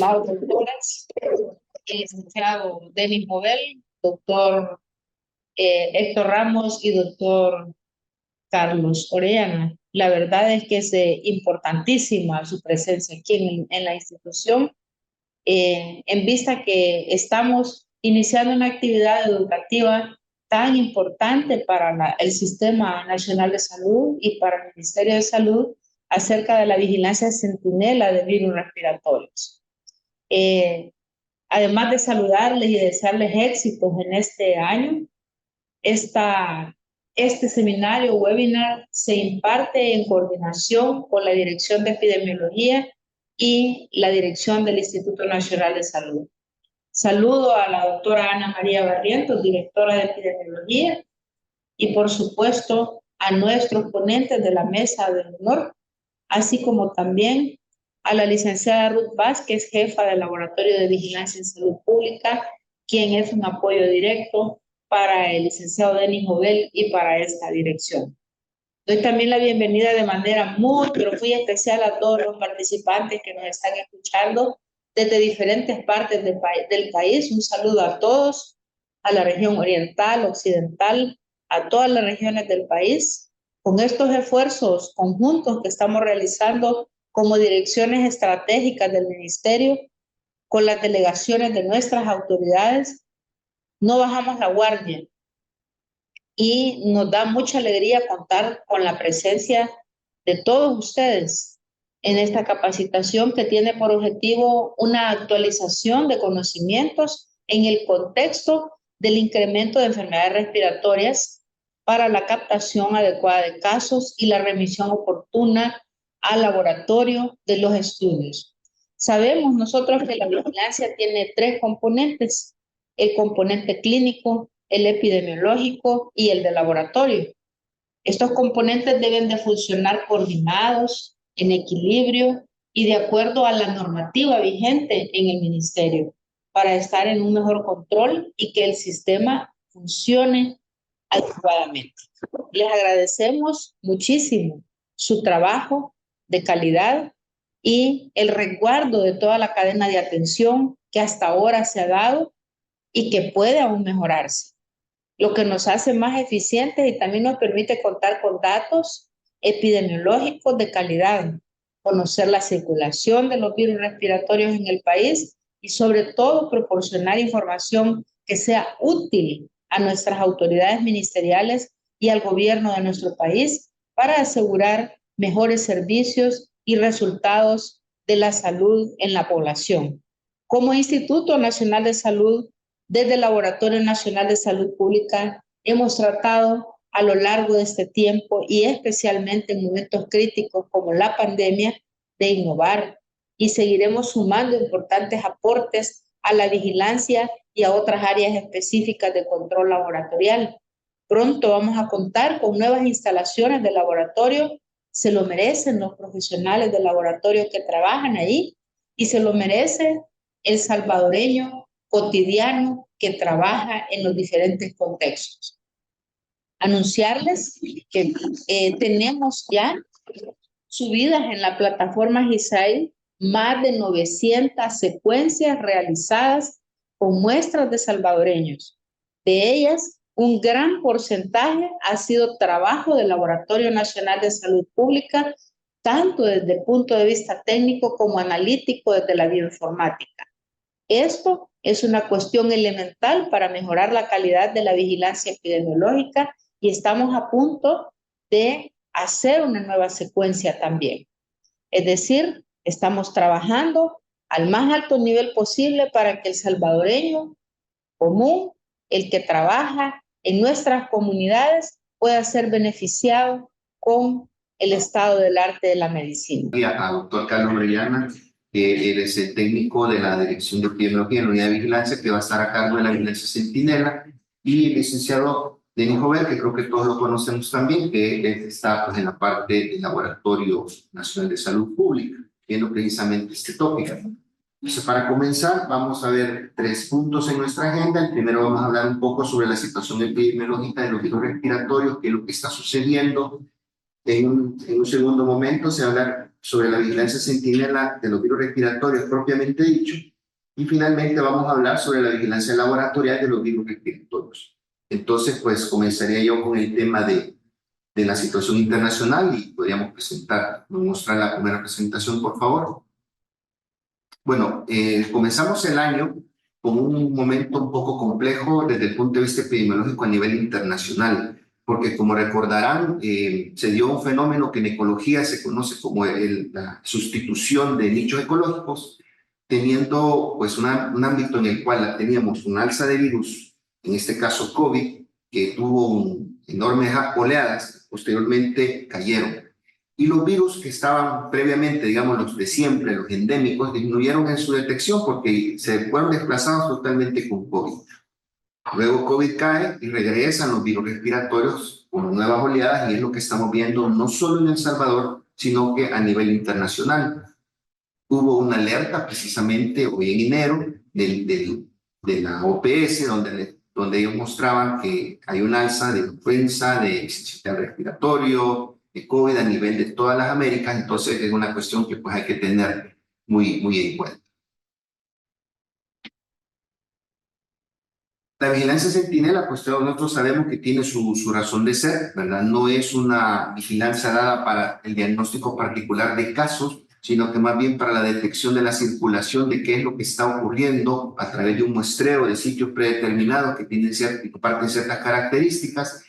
las doctoras, licenciado Denis Jovel, doctor Héctor Ramos y doctor Carlos Orellana. La verdad es que es importantísima su presencia aquí en la institución, en vista que estamos iniciando una actividad educativa tan importante para el Sistema Nacional de Salud y para el Ministerio de Salud acerca de la vigilancia centinela de virus respiratorios. Además de saludarles y desearles éxitos en este año, este seminario webinar se imparte en coordinación con la Dirección de Epidemiología y la Dirección del Instituto Nacional de Salud. Saludo a la doctora Ana María Barrientos, directora de Epidemiología, y por supuesto a nuestros ponentes de la mesa de honor, así como también a la licenciada Ruth Vázquez, jefa del Laboratorio de Vigilancia en Salud Pública, quien es un apoyo directo para el licenciado Denis Jovel y para esta dirección. Doy también la bienvenida de manera muy, pero muy especial a todos los participantes que nos están escuchando desde diferentes partes del país. Un saludo a todos, a la región oriental, occidental, a todas las regiones del país. Con estos esfuerzos conjuntos que estamos realizando como direcciones estratégicas del Ministerio, con las delegaciones de nuestras autoridades, no bajamos la guardia. Y nos da mucha alegría contar con la presencia de todos ustedes en esta capacitación que tiene por objetivo una actualización de conocimientos en el contexto del incremento de enfermedades respiratorias para la captación adecuada de casos y la remisión oportuna al laboratorio de los estudios. Sabemos nosotros que la vigilancia tiene tres componentes: el componente clínico, el epidemiológico y el de laboratorio. Estos componentes deben de funcionar coordinados, en equilibrio y de acuerdo a la normativa vigente en el ministerio para estar en un mejor control y que el sistema funcione adecuadamente. Les agradecemos muchísimo su trabajo de calidad y el resguardo de toda la cadena de atención que hasta ahora se ha dado y que puede aún mejorarse, lo que nos hace más eficientes y también nos permite contar con datos epidemiológicos de calidad, conocer la circulación de los virus respiratorios en el país y sobre todo proporcionar información que sea útil a nuestras autoridades ministeriales y al gobierno de nuestro país para asegurar mejores servicios y resultados de la salud en la población. Como Instituto Nacional de Salud, desde el Laboratorio Nacional de Salud Pública, hemos tratado a lo largo de este tiempo y especialmente en momentos críticos como la pandemia de innovar y seguiremos sumando importantes aportes a la vigilancia y a otras áreas específicas de control laboratorial. Pronto vamos a contar con nuevas instalaciones de laboratorio. Se lo merecen los profesionales del laboratorio que trabajan ahí y se lo merece el salvadoreño cotidiano que trabaja en los diferentes contextos. Anunciarles que tenemos ya subidas en la plataforma GISAID más de 900 secuencias realizadas con muestras de salvadoreños. De ellas, un gran porcentaje ha sido trabajo del Laboratorio Nacional de Salud Pública, tanto desde el punto de vista técnico como analítico desde la bioinformática. Esto es una cuestión elemental para mejorar la calidad de la vigilancia epidemiológica y estamos a punto de hacer una nueva secuencia también. Es decir, estamos trabajando al más alto nivel posible para que el salvadoreño común, el que trabaja en nuestras comunidades, pueda ser beneficiado con el estado del arte de la medicina. A doctor Carlos Orellana, él es el técnico de la Dirección de Epidemiología y la Unidad de Vigilancia, que va a estar a cargo de la vigilancia centinela, y el licenciado Denis Jovel, que creo que todos lo conocemos también, que está pues, en la parte del Laboratorio Nacional de Salud Pública, viendo precisamente este tópico. Entonces, para comenzar, vamos a ver 3 puntos en nuestra agenda. El primero, vamos a hablar un poco sobre la situación epidemiológica de los virus respiratorios, qué es lo que está sucediendo. En un segundo momento se va a hablar sobre la vigilancia centinela de los virus respiratorios propiamente dicho. Y finalmente vamos a hablar sobre la vigilancia laboratorial de los virus respiratorios. Entonces, pues comenzaría yo con el tema de la situación internacional y podríamos mostrar la primera presentación, por favor. Bueno, comenzamos el año con un momento un poco complejo desde el punto de vista epidemiológico a nivel internacional, porque como recordarán, se dio un fenómeno que en ecología se conoce como la sustitución de nichos ecológicos, teniendo pues un ámbito en el cual teníamos un alza de virus, en este caso COVID, que tuvo enormes oleadas, posteriormente cayeron. Y los virus que estaban previamente, digamos, los de siempre, los endémicos, disminuyeron en su detección porque se fueron desplazados totalmente con COVID. Luego COVID cae y regresan los virus respiratorios con nuevas oleadas y es lo que estamos viendo no solo en El Salvador, sino que a nivel internacional. Hubo una alerta precisamente hoy en enero de la OPS, donde ellos mostraban que hay un alza de influenza, de sistema respiratorio, de COVID a nivel de todas las Américas, entonces es una cuestión que pues hay que tener muy en cuenta. La vigilancia centinela, pues todos nosotros sabemos que tiene su razón de ser, ¿verdad? No es una vigilancia dada para el diagnóstico particular de casos, sino que más bien para la detección de la circulación de qué es lo que está ocurriendo a través de un muestreo de sitios predeterminados que comparten ciertas características.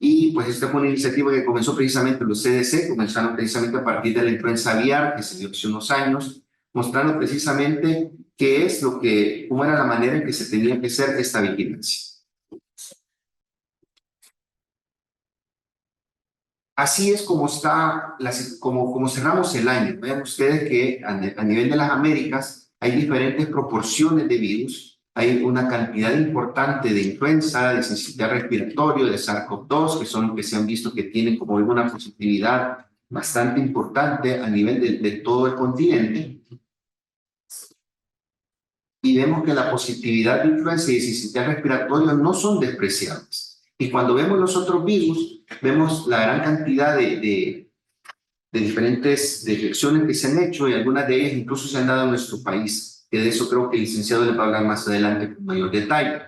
Y pues esta fue una iniciativa que comenzó precisamente los CDC, comenzaron precisamente a partir de la influenza aviar, que se dio hace unos años, mostrando precisamente cómo era la manera en que se tenía que hacer esta vigilancia. Así es como como cerramos el año. Vean ustedes que a nivel de las Américas hay diferentes proporciones de virus. Hay una cantidad importante de influenza, de sincitial respiratorio, de SARS-CoV-2, que son los que se han visto que tienen como una positividad bastante importante a nivel de todo el continente. Y vemos que la positividad de influenza y de sincitial respiratorio no son despreciables. Y cuando vemos los otros virus, vemos la gran cantidad de diferentes detecciones que se han hecho y algunas de ellas incluso se han dado en nuestro país, que de eso creo que el licenciado le va a hablar más adelante con mayor detalle.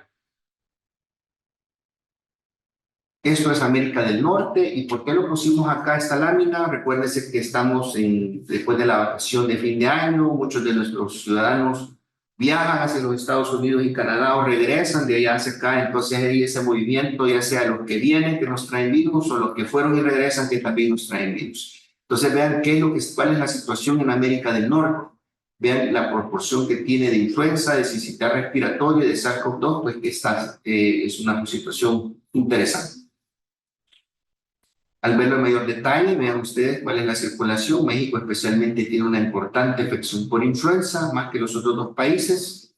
Esto es América del Norte. ¿Y por qué lo pusimos acá esta lámina? Recuérdense que estamos después de la vacación de fin de año, muchos de nuestros ciudadanos viajan hacia los Estados Unidos y Canadá o regresan de allá hacia acá, entonces hay ese movimiento, ya sea los que vienen que nos traen virus o los que fueron y regresan que también nos traen virus. Entonces vean cuál es la situación en América del Norte. Vean la proporción que tiene de influenza, de sincitial respiratorio, de SARS-CoV-2, pues que es una situación interesante. Al verlo en mayor detalle, vean ustedes cuál es la circulación. México especialmente tiene una importante afección por influenza, más que los otros dos países.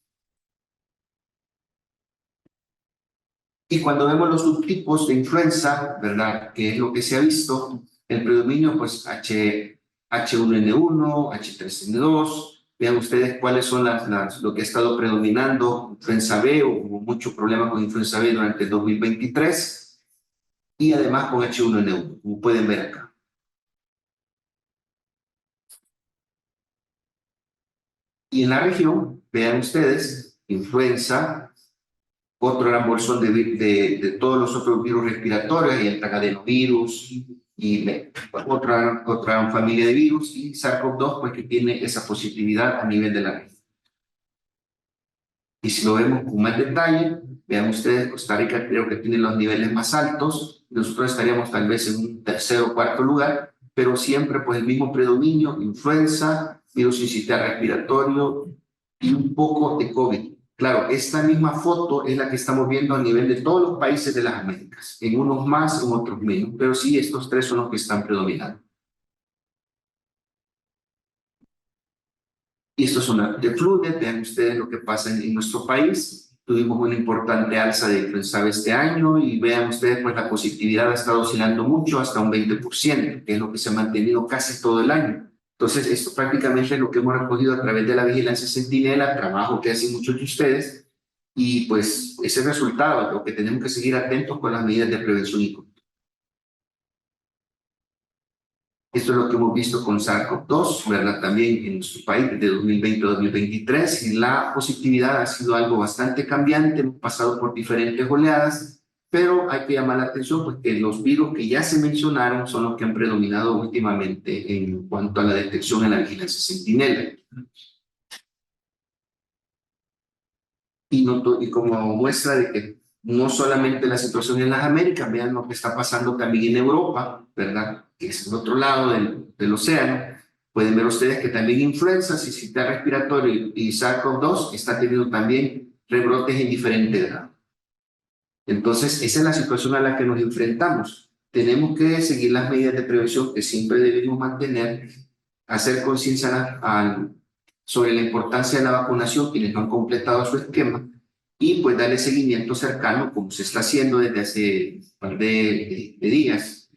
Y cuando vemos los subtipos de influenza, ¿verdad? ¿Qué es lo que se ha visto? El predominio, pues H1N1, H3N2. Vean ustedes cuáles son lo que ha estado predominando. Influenza B, hubo mucho problema con influenza B durante el 2023. Y además con H1N1, como pueden ver acá. Y en la región, vean ustedes, influenza, otro gran bolsón de todos los otros virus respiratorios, y el adenovirus, y otra familia de virus, y SARS-CoV-2, pues que tiene esa positividad a nivel de la región. Y si lo vemos con más detalle, vean ustedes, Costa Rica creo que tiene los niveles más altos, nosotros estaríamos tal vez en un tercer o cuarto lugar, pero siempre pues el mismo predominio, influenza, virus sincitial respiratorio y un poco de COVID. Claro, esta misma foto es la que estamos viendo a nivel de todos los países de las Américas, en unos más, en otros menos, pero sí estos tres son los que están predominando. Y estos son de Fludet, vean ustedes lo que pasa en nuestro país. Tuvimos una importante alza de influenza este año y vean ustedes pues la positividad ha estado oscilando mucho hasta un 20%, que es lo que se ha mantenido casi todo el año. Entonces esto prácticamente es lo que hemos recogido a través de la vigilancia centinela, trabajo que hacen muchos de ustedes y pues ese resultado, lo que tenemos que seguir atentos con las medidas de prevención y control. Esto es lo que hemos visto con SARS-CoV-2, ¿verdad? También en nuestro país desde 2020 a 2023, y la positividad ha sido algo bastante cambiante. Hemos pasado por diferentes oleadas, pero hay que llamar la atención porque los virus que ya se mencionaron son los que han predominado últimamente en cuanto a la detección en la vigilancia centinela. Y como muestra de que no solamente la situación en las Américas, vean lo que está pasando también en Europa, ¿verdad? Que es el otro lado del océano. Pueden ver ustedes que también influenza, sistema respiratorio y SARS-CoV-2 está teniendo también rebrotes en diferentes grados. Entonces, esa es la situación a la que nos enfrentamos. Tenemos que seguir las medidas de prevención que siempre debemos mantener, hacer conciencia sobre la importancia de la vacunación, quienes no han completado su esquema, y pues darle seguimiento cercano, como se está haciendo desde hace un par de días,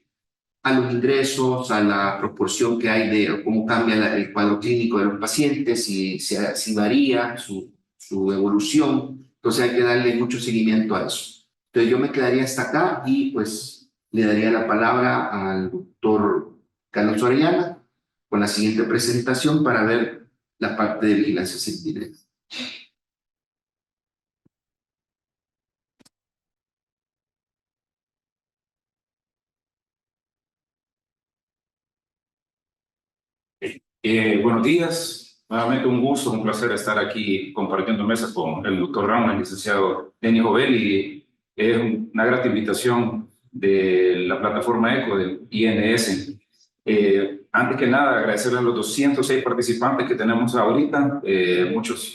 a los ingresos, a la proporción que hay de cómo cambia el cuadro clínico de los pacientes, si varía su evolución. Entonces hay que darle mucho seguimiento a eso. Entonces yo me quedaría hasta acá y pues le daría la palabra al doctor Carlos Orellana con la siguiente presentación para ver la parte de vigilancia centinela. Buenos días, nuevamente un gusto, un placer estar aquí compartiendo mesas con el doctor Ramos, el licenciado Denis Jovel, y es una grata invitación de la plataforma ECO del INS. Antes que nada, agradecerles a los 206 participantes que tenemos ahorita.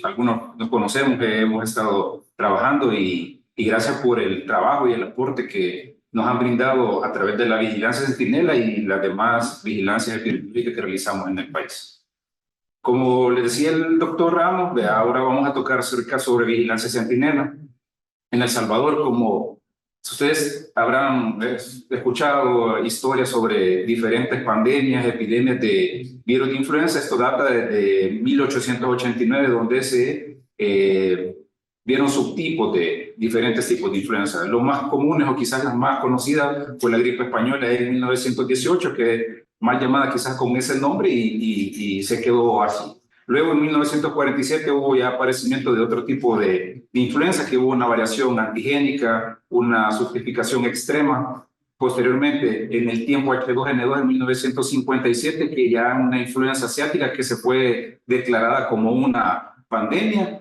Algunos nos conocemos, que hemos estado trabajando, y gracias por el trabajo y el aporte que nos han brindado a través de la vigilancia centinela y las demás vigilancias epidemiológicas que realizamos en el país. Como le decía el doctor Ramos, ahora vamos a tocar acerca sobre vigilancia centinela. En El Salvador, como ustedes habrán escuchado historias sobre diferentes pandemias, epidemias de virus de influenza, esto data desde 1889, donde se vieron subtipos de diferentes tipos de influenza. Los más comunes, o quizás las más conocidas, fue la gripe española en 1918, que es mal llamada quizás con ese nombre, y se quedó así. Luego, en 1947, hubo ya aparecimiento de otro tipo de influenza, que hubo una variación antigénica, una sustificación extrema. Posteriormente, en el tiempo H2N2, en 1957, que ya una influenza asiática que se fue declarada como una pandemia,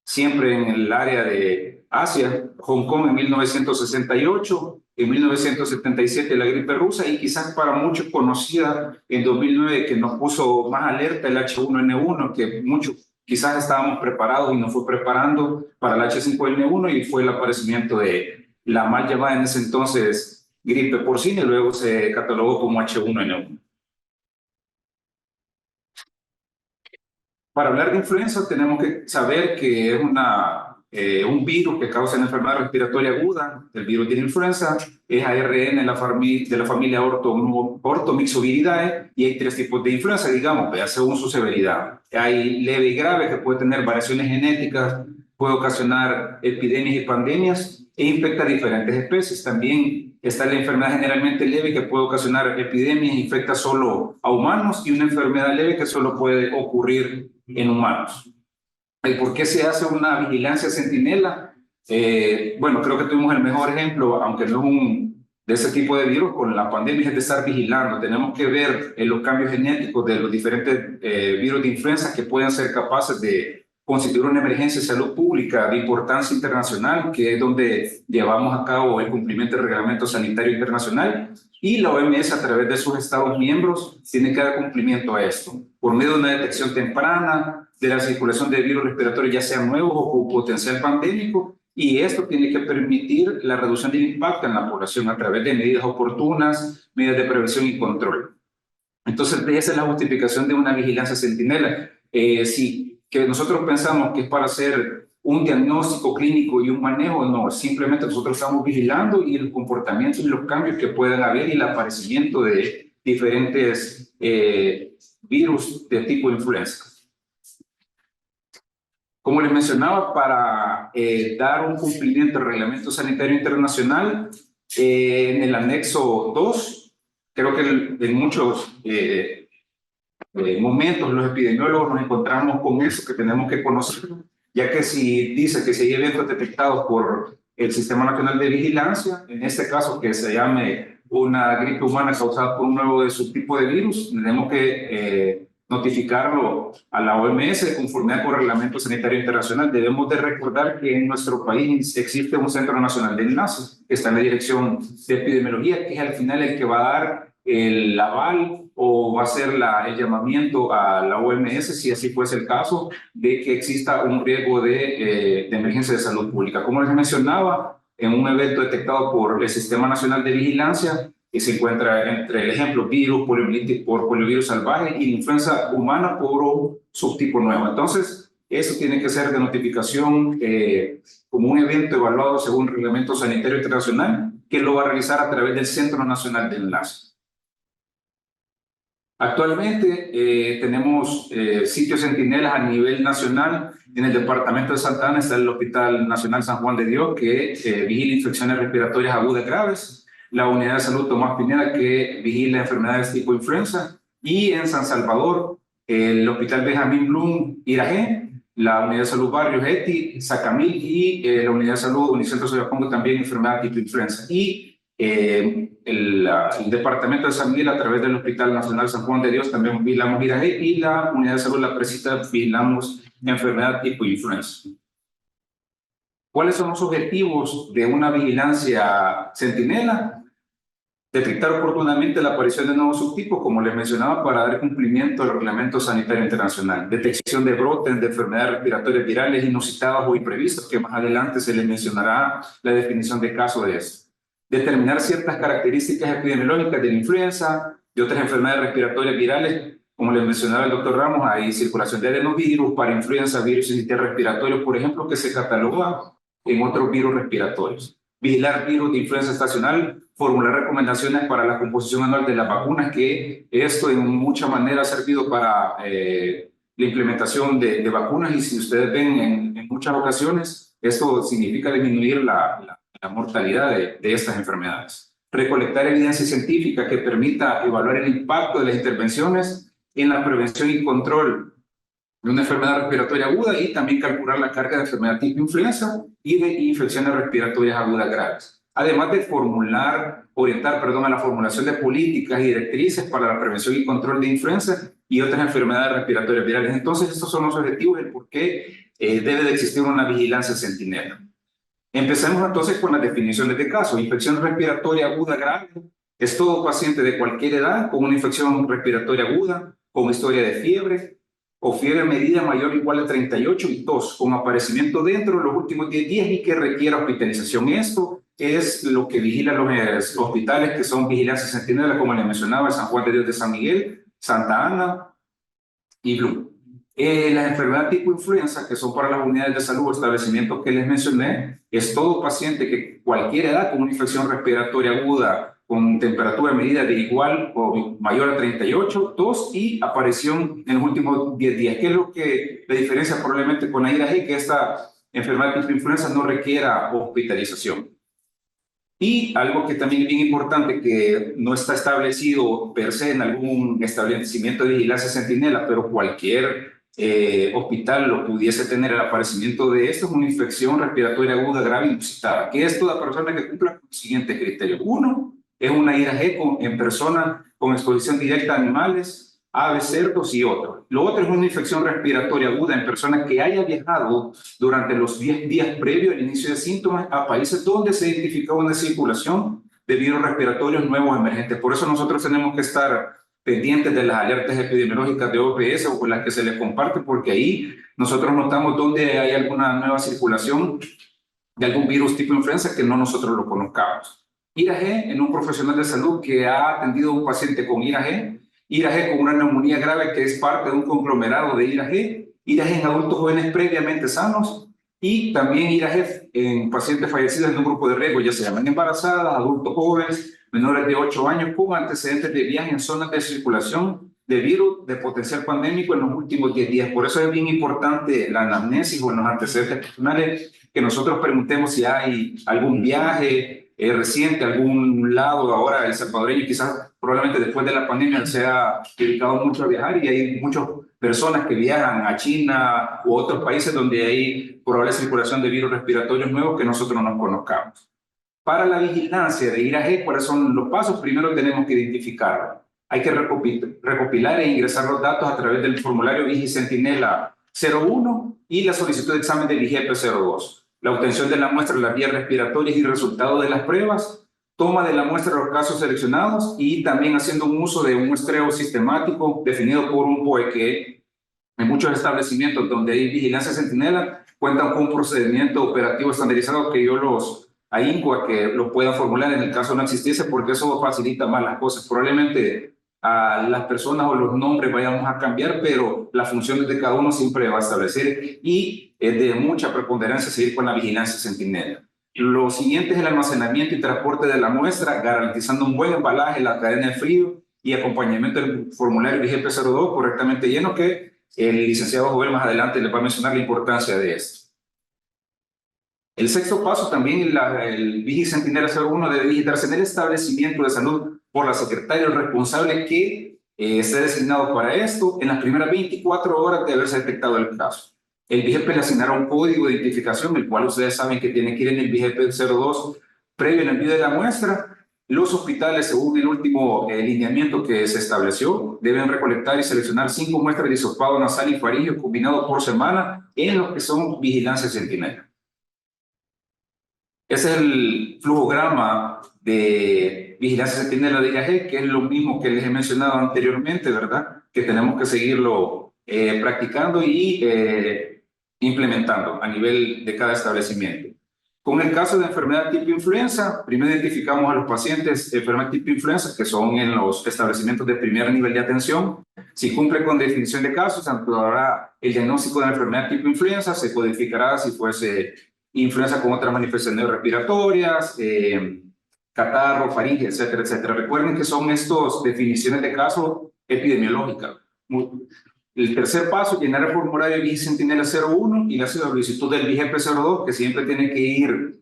siempre en el área de Asia. Hong Kong en 1968, en 1977 la gripe rusa, y quizás para muchos conocida en 2009, que nos puso más alerta, el H1N1, que muchos quizás estábamos preparados y nos fue preparando para el H5N1, y fue el aparecimiento de la mal llamada en ese entonces gripe porcina, y luego se catalogó como H1N1. Para hablar de influenza tenemos que saber que es un virus que causa una enfermedad respiratoria aguda. El virus de la influenza es ARN de la familia Orthomyxoviridae, y hay tres tipos de influenza, digamos, según su severidad. Hay leve y grave, que puede tener variaciones genéticas, puede ocasionar epidemias y pandemias, e infecta diferentes especies. También está la enfermedad generalmente leve, que puede ocasionar epidemias e infecta solo a humanos, y una enfermedad leve que solo puede ocurrir en humanos. ¿Por qué se hace una vigilancia centinela? Bueno, creo que tuvimos el mejor ejemplo, aunque no es de ese tipo de virus, con la pandemia, es de estar vigilando. Tenemos que ver los cambios genéticos de los diferentes virus de influenza, que pueden ser capaces de constituir una emergencia de salud pública de importancia internacional, que es donde llevamos a cabo el cumplimiento del Reglamento Sanitario Internacional, y la OMS, a través de sus Estados miembros, tiene que dar cumplimiento a esto por medio de una detección temprana de la circulación de virus respiratorios, ya sean nuevos o con potencial pandémico, y esto tiene que permitir la reducción del impacto en la población a través de medidas oportunas, medidas de prevención y control. Entonces, esa es la justificación de una vigilancia centinela. Si que nosotros pensamos que es para hacer un diagnóstico clínico y un manejo, no, simplemente nosotros estamos vigilando y los comportamientos y los cambios que puedan haber, y el aparecimiento de diferentes virus de tipo influenza. Como les mencionaba, para dar un cumplimiento al Reglamento Sanitario Internacional, en el anexo 2 creo que en muchos momentos los epidemiólogos nos encontramos con eso que tenemos que conocer, ya que si dice que si hay eventos detectados por el Sistema Nacional de Vigilancia, en este caso que se llame una gripe humana causada por un nuevo subtipo de virus, tenemos que notificarlo a la OMS de conformidad con el Reglamento Sanitario Internacional. Debemos de recordar que en nuestro país existe un Centro Nacional de Enlaces, que está en la Dirección de Epidemiología, que es al final el que va a dar el aval o va a ser el llamamiento a la OMS, si así fuese el caso, de que exista un riesgo de emergencia de salud pública. Como les mencionaba, en un evento detectado por el Sistema Nacional de Vigilancia, que se encuentra entre el ejemplo virus, por poliovirus salvaje y influenza humana por un subtipo nuevo. Entonces, eso tiene que ser de notificación como un evento evaluado según el Reglamento Sanitario Internacional, que lo va a realizar a través del Centro Nacional de Enlace. Actualmente tenemos sitios centinelas a nivel nacional. En el departamento de Santa Ana está el Hospital Nacional San Juan de Dios, que vigila infecciones respiratorias agudas graves, la Unidad de Salud Tomás Pineda, que vigila enfermedades tipo influenza, y en San Salvador el Hospital Benjamín Blum Irajé, la Unidad de Salud Barrios ETI, Sacamil, y la Unidad de Salud Unicentro Soyapongo, también enfermedad tipo influenza. Y el Departamento de San Miguel, a través del Hospital Nacional San Juan de Dios, también vigilamos Irajé, y la Unidad de Salud La Presita vigilamos enfermedad tipo influenza. ¿Cuáles son los objetivos de una vigilancia centinela? Detectar oportunamente la aparición de nuevos subtipos, como les mencionaba, para dar cumplimiento al Reglamento Sanitario Internacional. Detección de brotes de enfermedades respiratorias virales inusitadas o imprevistas, que más adelante se les mencionará la definición de caso de esto. Determinar ciertas características epidemiológicas de la influenza, de otras enfermedades respiratorias virales, como les mencionaba el doctor Ramos, hay circulación de adenovirus, parainfluenza, virus respiratorios, por ejemplo, que se cataloga en otros virus respiratorios. Vigilar virus de influenza estacional, formular recomendaciones para la composición anual de las vacunas, que esto en mucha manera ha servido para la implementación de vacunas, y si ustedes ven en muchas ocasiones, esto significa disminuir la mortalidad de estas enfermedades. Recolectar evidencia científica que permita evaluar el impacto de las intervenciones en la prevención y control de una enfermedad respiratoria aguda, y también calcular la carga de enfermedad tipo influenza y de infecciones respiratorias agudas graves. Además de orientar a la formulación de políticas y directrices para la prevención y control de influenza y otras enfermedades respiratorias virales. Entonces, estos son los objetivos del por qué debe de existir una vigilancia centinela. Empecemos entonces con las definiciones de caso. Infección respiratoria aguda grave es todo paciente de cualquier edad con una infección respiratoria aguda, con historia de fiebre o fiebre medida mayor o igual a 38 y tos, con aparecimiento dentro de los últimos 10 días y que requiera hospitalización. Esto es lo que vigilan los hospitales que son vigilancia centinela, como les mencionaba, San Juan de Dios de San Miguel, Santa Ana y Blum. Las enfermedades tipo influenza, que son para las unidades de salud o establecimientos que les mencioné, es todo paciente que cualquier edad con una infección respiratoria aguda con temperatura medida de igual o mayor a 38, tos y aparición en los últimos 10 días. ¿Qué es lo que la diferencia probablemente con la IRAG? Que esta enfermedad tipo influenza no requiera hospitalización. Y algo que también es bien importante, que no está establecido per se en algún establecimiento de vigilancia centinela, pero cualquier hospital lo pudiese tener, el aparecimiento de esto, es una infección respiratoria aguda grave inusitada, que es toda persona que cumpla con los siguientes criterios. Uno, es una IRAG en personas con exposición directa a animales, aves, cerdos y otros. Lo otro es una infección respiratoria aguda en personas que haya viajado durante los 10 días previos al inicio de síntomas a países donde se identificó una circulación de virus respiratorios nuevos emergentes. Por eso nosotros tenemos que estar pendientes de las alertas epidemiológicas de OPS o con las que se les comparte, porque ahí nosotros notamos dónde hay alguna nueva circulación de algún virus tipo influenza que no nosotros lo conozcamos. IRAG en un profesional de salud que ha atendido a un paciente con IRAG con una neumonía grave que es parte de un conglomerado de IRAG en adultos jóvenes previamente sanos, y también IRAG en pacientes fallecidos en un grupo de riesgo, ya se llaman embarazadas, adultos jóvenes, menores de 8 años con antecedentes de viaje en zonas de circulación de virus de potencial pandémico en los últimos 10 días. Por eso es bien importante la anamnesis o en los antecedentes personales, que nosotros preguntemos si hay algún viaje reciente, algún lado ahora el salvadoreño quizás probablemente después de la pandemia se ha dedicado mucho a viajar y hay muchas personas que viajan a China u otros países donde hay probable circulación de virus respiratorios nuevos que nosotros no conozcamos. Para la vigilancia de IRAG, ¿cuáles son los pasos? Primero tenemos que identificarlo. Hay que recopilar e ingresar los datos a través del formulario Vigicentinela 01 y la solicitud de examen del IGEP 02. La obtención de la muestra de las vías respiratorias y resultado de las pruebas, toma de la muestra de los casos seleccionados y también haciendo un uso de un muestreo sistemático definido por un POE que en muchos establecimientos donde hay vigilancia centinela cuentan con un procedimiento operativo estandarizado que yo los ahínco a que lo puedan formular en el caso no existiese porque eso facilita más las cosas. Probablemente a las personas o los nombres vayamos a cambiar, pero las funciones de cada uno siempre va a establecer y es de mucha preponderancia seguir con la vigilancia centinela. Lo siguiente es el almacenamiento y transporte de la muestra, garantizando un buen embalaje, la cadena de frío y acompañamiento del formulario IGP-02 correctamente lleno, que el licenciado Jovel más adelante les va a mencionar la importancia de esto. El sexto paso también, el Vigicentinela 01 debe digitarse en el establecimiento de salud por la secretaria o responsable que esté designado para esto en las primeras 24 horas de haberse detectado el caso. El VIGEP le asignará un código de identificación, el cual ustedes saben que tiene que ir en el VIGEP 02 previo al envío de la muestra. Los hospitales, según el último lineamiento que se estableció, deben recolectar y seleccionar 5 muestras de hisopado nasal y faríngeo combinado por semana en lo que son vigilancia centinela. Ese es el flujograma de vigilancia centinela de IRAG, que es lo mismo que les he mencionado anteriormente, ¿verdad? Que tenemos que seguirlo practicando y implementando a nivel de cada establecimiento. Con el caso de enfermedad tipo influenza, primero identificamos a los pacientes de enfermedad tipo influenza que son en los establecimientos de primer nivel de atención. Si cumple con definición de casos, se actuará el diagnóstico de la enfermedad tipo influenza, se codificará si fuese influenza con otras manifestaciones respiratorias, catarro, faringe, etcétera, etcétera. Recuerden que son estas definiciones de caso epidemiológicas. El tercer paso, llenar el formulario Vigicentinela 01 y la solicitud del VIGEP 02, que siempre tiene que ir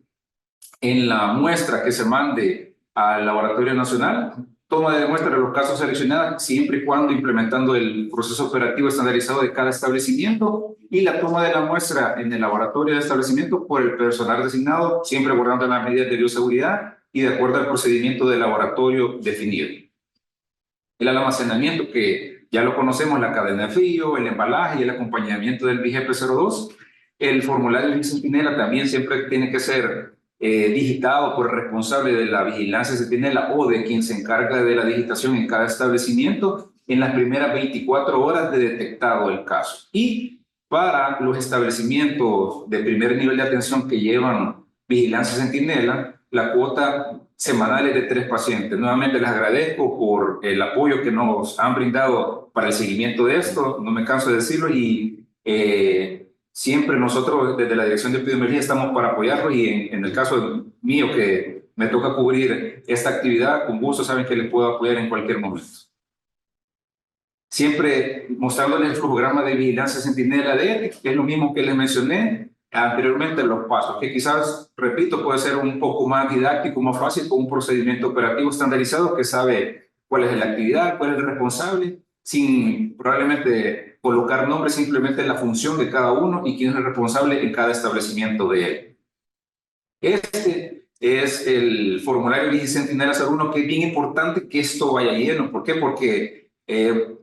en la muestra que se mande al Laboratorio Nacional. Toma de muestra de los casos seleccionados, siempre y cuando implementando el proceso operativo estandarizado de cada establecimiento, y la toma de la muestra en el laboratorio de establecimiento por el personal designado, siempre guardando las medidas de bioseguridad y de acuerdo al procedimiento de laboratorio definido. El almacenamiento, que ya lo conocemos, la cadena de frío, el embalaje y el acompañamiento del VIGEP 02. El formulario de Centinela también siempre tiene que ser digitado por el responsable de la vigilancia centinela o de quien se encarga de la digitación en cada establecimiento en las primeras 24 horas de detectado el caso. Y para los establecimientos de primer nivel de atención que llevan vigilancia centinela, la cuota semanal es de 3 pacientes. Nuevamente les agradezco por el apoyo que nos han brindado para el seguimiento de esto, no me canso de decirlo, y siempre nosotros desde la Dirección de Epidemiología estamos para apoyarlos, y en el caso mío que me toca cubrir esta actividad, con gusto saben que les puedo apoyar en cualquier momento. Siempre mostrándoles el flujograma de vigilancia centinela de ETIC, que es lo mismo que les mencioné anteriormente, los pasos, que quizás, repito, puede ser un poco más didáctico, más fácil, con un procedimiento operativo estandarizado que sabe cuál es la actividad, cuál es el responsable, sin probablemente colocar nombres, simplemente la función de cada uno y quién es el responsable en cada establecimiento de él. Este es el formulario Vigicentinela 01, que es bien importante que esto vaya lleno. ¿Por qué? Porque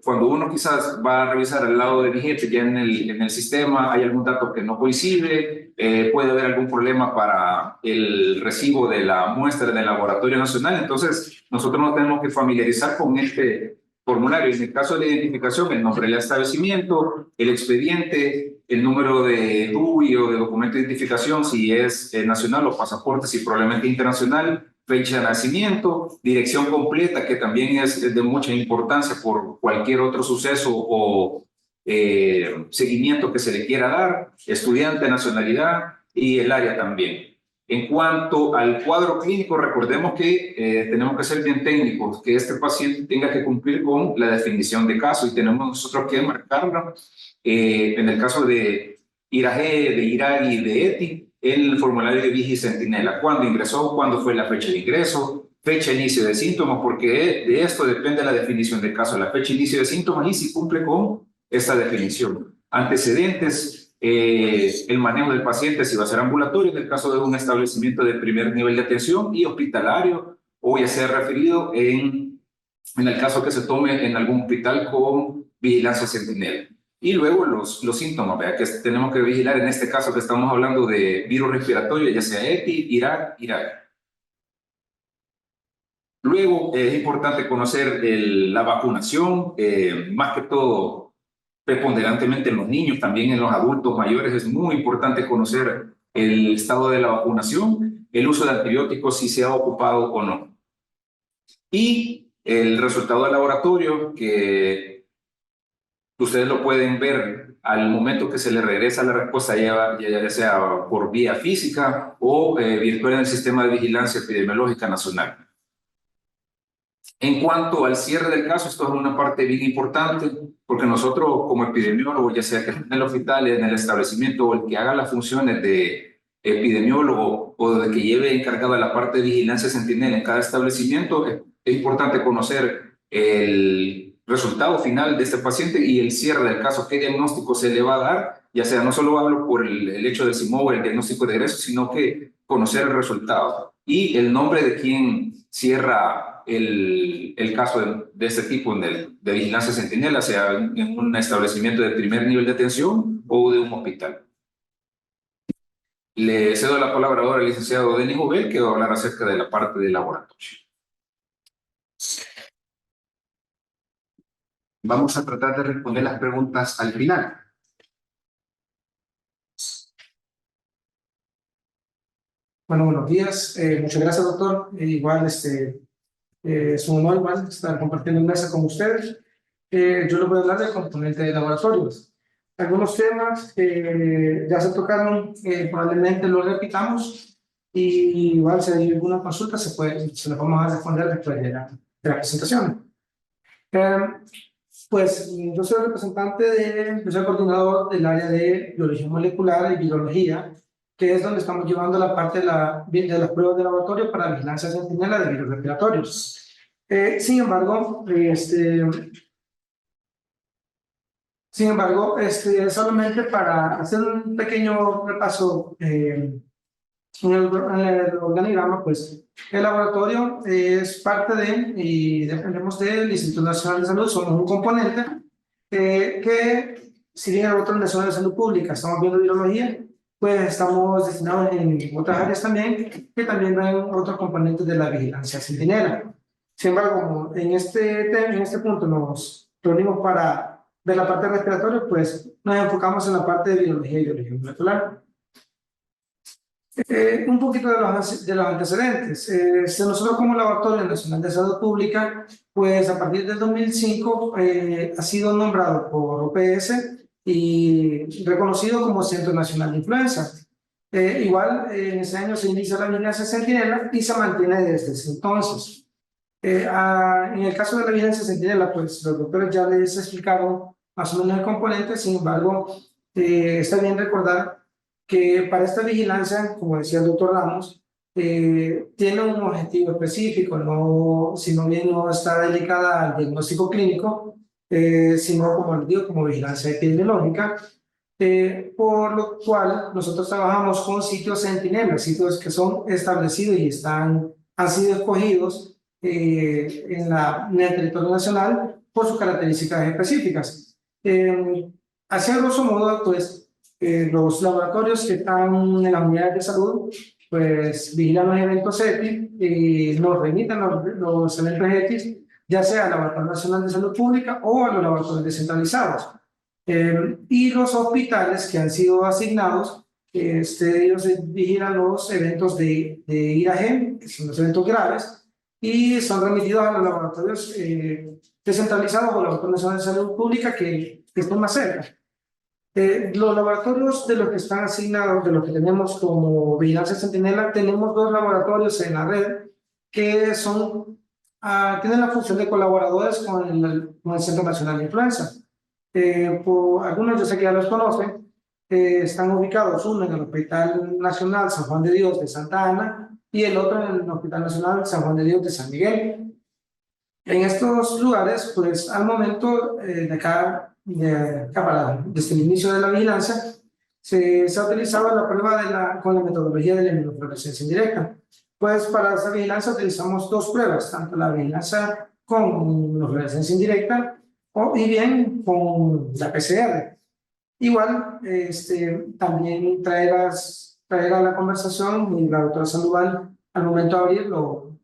cuando uno quizás va a revisar al lado de vigente ya en el sistema hay algún dato que no coincide, puede haber algún problema para el recibo de la muestra del Laboratorio Nacional. Entonces nosotros nos tenemos que familiarizar con este formulario. En el caso de la identificación, el nombre del establecimiento, el expediente, el número de DUI o de documento de identificación si es nacional, o pasaporte si probablemente internacional, fecha de nacimiento, dirección completa, que también es de mucha importancia por cualquier otro suceso o seguimiento que se le quiera dar, estudiante, nacionalidad y el área también. En cuanto al cuadro clínico, recordemos que tenemos que ser bien técnicos, que este paciente tenga que cumplir con la definición de caso y tenemos nosotros que marcarlo. En el caso de IRAG, de IRAG y de ETI, el formulario de Vigicentinela. ¿Cuándo ingresó? ¿Cuándo fue la fecha de ingreso? Fecha de inicio de síntomas, porque de esto depende la definición del caso, la fecha de inicio de síntomas y si cumple con esta definición. Antecedentes, el manejo del paciente, si va a ser ambulatorio, en el caso de un establecimiento de primer nivel de atención y hospitalario, o ya sea referido en el caso que se tome en algún hospital con vigilancia sentinela. Y luego los síntomas, ¿verdad? Que tenemos que vigilar en este caso que estamos hablando de virus respiratorio, ya sea EPI, IRAC. Luego es importante conocer la vacunación, más que todo preponderantemente en los niños, también en los adultos mayores es muy importante conocer el estado de la vacunación, el uso de antibióticos si se ha ocupado o no. Y el resultado del laboratorio que ustedes lo pueden ver al momento que se le regresa la respuesta, ya sea por vía física o virtual en el sistema de vigilancia epidemiológica nacional. En cuanto al cierre del caso, esto es una parte bien importante, porque nosotros como epidemiólogos, ya sea que esté en el hospital, en el establecimiento, o el que haga las funciones de epidemiólogo o de que lleve encargada la parte de vigilancia sentinela en cada establecimiento, es importante conocer el resultado final de este paciente y el cierre del caso, qué diagnóstico se le va a dar, ya sea no solo hablo por el hecho del CIMOV, el diagnóstico de egreso, sino que conocer el resultado y el nombre de quien cierra el caso de este tipo de vigilancia sentinela, sea en un establecimiento de primer nivel de atención o de un hospital. Le cedo la palabra ahora al licenciado Denis Jovel, que va a hablar acerca de la parte del laboratorio. Vamos a tratar de responder las preguntas al final. Bueno, buenos días. Muchas gracias, doctor. Igual, es un honor igual estar compartiendo mesa con ustedes. Yo les voy a hablar del componente de laboratorios. Algunos temas ya se tocaron, probablemente los repitamos y igual si hay alguna consulta se las vamos a responder después de la presentación. Pues yo soy representante yo soy coordinador del área de biología molecular y virología, que es donde estamos llevando la parte de las pruebas de laboratorio para vigilancia sentinela de virus respiratorios. Sin embargo, solamente para hacer un pequeño repaso en el organigrama, pues el laboratorio es parte y dependemos del Instituto Nacional de Salud, somos un componente que, si bien el Laboratorio Nacional de Salud Pública estamos viendo virología, pues estamos destinados en otras áreas también, que también ven otros componentes de la vigilancia sentinela. Sin embargo, en este punto nos reunimos para ver la parte respiratoria, pues nos enfocamos en la parte de biología y biología molecular. Un poquito de los antecedentes. Nosotros como Laboratorio Nacional de Salud Pública, pues a partir del 2005 ha sido nombrado por OPS y reconocido como Centro Nacional de Influenza. Igual en ese año se inicia la vigilancia sentinela y se mantiene desde ese entonces. En el caso de la vigilancia sentinela, pues los doctores ya les explicaron más o menos el componente, sin embargo, está bien recordar que para esta vigilancia, como decía el doctor Ramos, tiene un objetivo específico, sino bien no está dedicada al diagnóstico clínico, sino, como les digo, como vigilancia epidemiológica, por lo cual nosotros trabajamos con sitios sentinela, sitios que son establecidos y han sido escogidos en el territorio nacional por sus características específicas. Así a grosso modo, pues, los laboratorios que están en las unidades de salud, pues vigilan los eventos EPI y nos remiten los eventos EPI, ya sea al Laboratorio Nacional de Salud Pública o a los laboratorios descentralizados. Y los hospitales que han sido asignados, ellos vigilan los eventos de IRAGEN, que son los eventos graves, y son remitidos a los laboratorios descentralizados o Laboratorio Nacional de Salud Pública que estén más cerca. Los laboratorios de los que están asignados, de los que tenemos como vigilancia sentinela, tenemos 2 laboratorios en la red que tienen la función de colaboradores con el Centro Nacional de Influenza. Algunos yo sé que ya los conocen, están ubicados uno en el Hospital Nacional San Juan de Dios de Santa Ana y el otro en el Hospital Nacional San Juan de Dios de San Miguel. En estos lugares, pues al momento desde el inicio de la vigilancia, se ha utilizado la prueba con la metodología de la inmunofluorescencia indirecta. Pues para esta vigilancia utilizamos dos pruebas, tanto la vigilancia con inmunofluorescencia indirecta y bien con la PCR. Igual, también traer a la conversación, y la doctora Sandoval al momento de abrir lo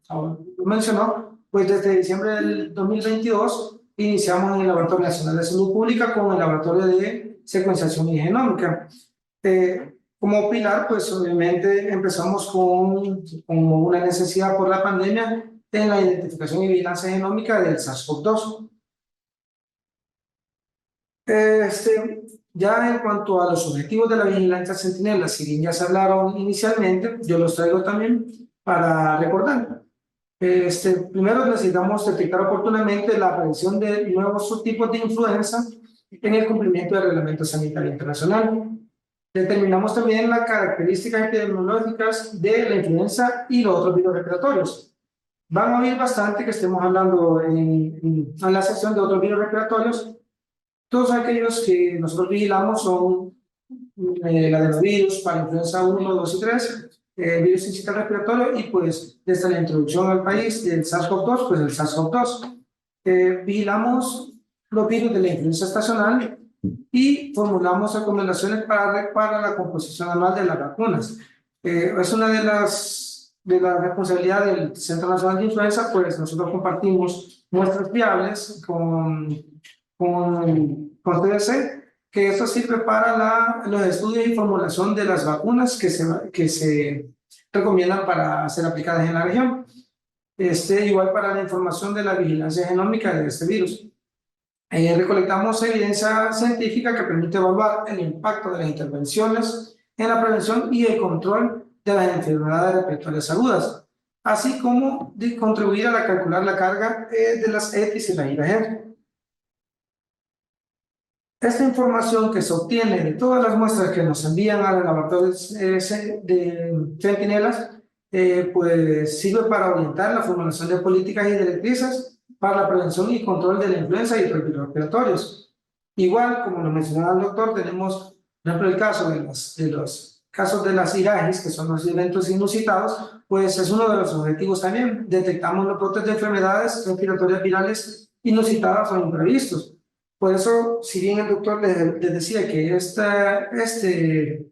mencionó, pues desde diciembre del 2022 iniciamos en el Laboratorio Nacional de Salud Pública con el Laboratorio de Secuenciación y Genómica. Como pilar, pues obviamente empezamos con una necesidad por la pandemia en la identificación y vigilancia genómica del SARS-CoV-2. Ya en cuanto a los objetivos de la vigilancia centinela, si bien ya se hablaron inicialmente, yo los traigo también para recordar. Primero necesitamos detectar oportunamente la aparición de nuevos subtipos de influenza en el cumplimiento del Reglamento Sanitario Internacional. Determinamos también las características epidemiológicas de la influenza y los otros virus respiratorios. Van a oír bastante que estemos hablando en la sección de otros virus respiratorios. Todos aquellos que nosotros vigilamos son el adenovirus para influenza 1, 2 y 3, virus sincitial respiratorio, y pues desde la introducción al país del SARS-CoV-2, pues el SARS-CoV-2. Vigilamos los virus de la influenza estacional y formulamos recomendaciones para la composición anual de las vacunas. Es una de las responsabilidades del Centro Nacional de Influenza, pues nosotros compartimos muestras fiables con CDC, que esto sirve para los estudios y formulación de las vacunas que se recomiendan para ser aplicadas en la región. Igual para la información de la vigilancia genómica de este virus. Recolectamos evidencia científica que permite evaluar el impacto de las intervenciones en la prevención y el control de las enfermedades respiratorias agudas, así como de contribuir a calcular la carga de las EPIs y la IgG. Esta información que se obtiene de todas las muestras que nos envían a los laboratorios de centinelas, pues sirve para orientar la formulación de políticas y directrices para la prevención y control de la influenza y otros virus respiratorios. Igual, como lo mencionaba el doctor, tenemos, por ejemplo, el caso de los casos de las IRAGIs, que son los eventos inusitados, pues es uno de los objetivos también. Detectamos los brotes de enfermedades respiratorias virales inusitadas o imprevistos. Por eso, si bien el doctor les decía que este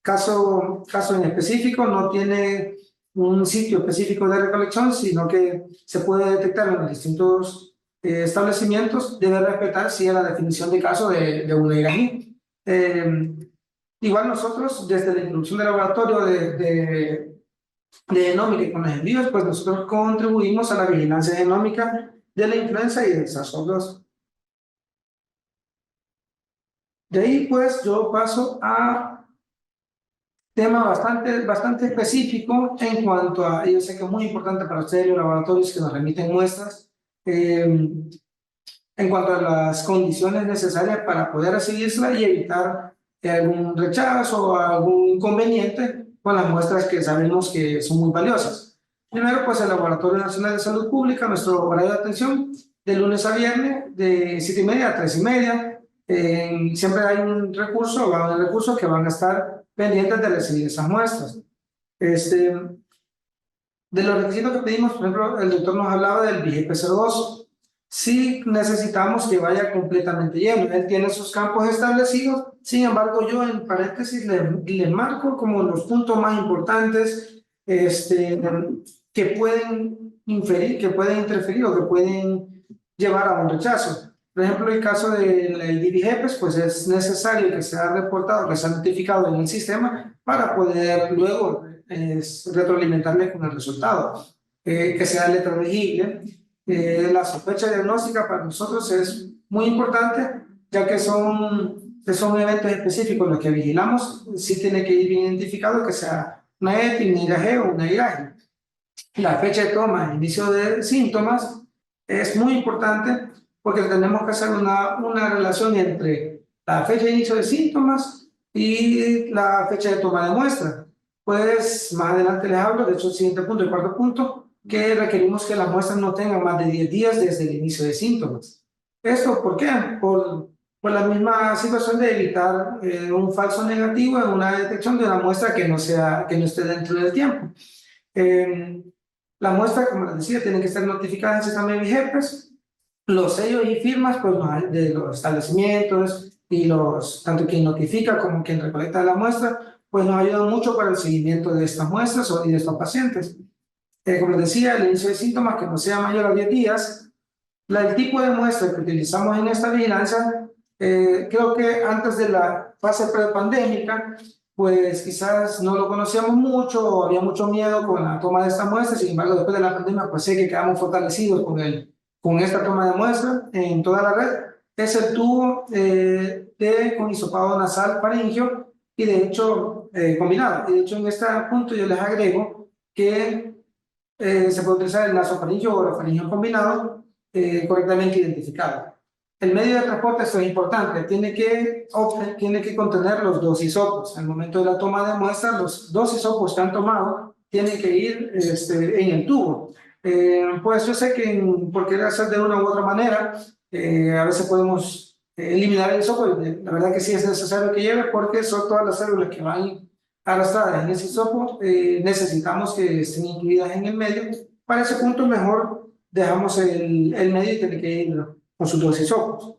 caso en específico no tiene un sitio específico de recolección, sino que se puede detectar en los distintos establecimientos, debe respetar sí, la definición de caso de una IRAGI. Igual nosotros, desde la introducción del laboratorio de genómica y con los envíos, pues nosotros contribuimos a la vigilancia genómica de la influenza y del SARS-CoV-2. De ahí, pues, yo paso a tema bastante específico en cuanto a, yo sé que es muy importante para ustedes los laboratorios que nos remiten muestras, en cuanto a las condiciones necesarias para poder recibirla y evitar algún rechazo o algún inconveniente con las muestras que sabemos que son muy valiosas. Primero, pues el Laboratorio Nacional de Salud Pública, nuestro horario de atención, de lunes a viernes, de 7:30 a 3:30. Siempre hay un recurso que van a estar pendientes de recibir esas muestras. De los requisitos que pedimos, por ejemplo, el doctor nos hablaba del BGP02. Sí necesitamos que vaya completamente lleno. Él tiene sus campos establecidos, sin embargo, yo en paréntesis le marco como los puntos más importantes que pueden interferir o que pueden llevar a un rechazo. Por ejemplo, el caso del DBGP, pues es necesario que sea reportado, que sea notificado en el sistema para poder luego retroalimentarle con el resultado. Que sea letra legible. La sospecha diagnóstica para nosotros es muy importante, ya que son eventos específicos los que vigilamos. Sí tiene que ir bien identificado que sea una EPI, una IgG o una IgG. La fecha de toma, inicio de síntomas, es muy importante porque tenemos que hacer una relación entre la fecha de inicio de síntomas y la fecha de toma de muestra. Pues más adelante les hablo, de hecho el siguiente punto, el cuarto punto, que requerimos que la muestra no tenga más de 10 días desde el inicio de síntomas. ¿Esto por qué? Por la misma situación de evitar un falso negativo en una detección de una muestra que no esté dentro del tiempo. La muestra, como les decía, tiene que ser notificada en el sistema de VIGEPES. Los sellos y firmas pues, de los establecimientos y tanto quien notifica como quien recolecta la muestra, pues nos ayudan mucho para el seguimiento de estas muestras y de estos pacientes. Como les decía, el inicio de síntomas que no sea mayor a 10 días. El tipo de muestra que utilizamos en esta vigilancia, creo que antes de la fase prepandémica, pues quizás no lo conocíamos mucho, o había mucho miedo con la toma de esta muestra. Sin embargo, después de la pandemia, pues sé que quedamos fortalecidos con esta toma de muestra en toda la red. Es el tubo con hisopado nasal faringio y de hecho combinado. Y de hecho en este punto yo les agrego que se puede utilizar el nasofaringio o orofaringio combinado correctamente identificado. El medio de transporte, esto es importante, tiene que contener los dos hisopos. Al momento de la toma de muestra, los dos hisopos que han tomado tienen que ir en el tubo. Pues yo sé que por querer hacer de una u otra manera, a veces podemos eliminar el hisopo. La verdad que sí es necesario que lleve porque son todas las células que van arrastradas en ese hisopo, necesitamos que estén incluidas en el medio. Para ese punto mejor dejamos el medio y tiene que ir con sus dos hisopos.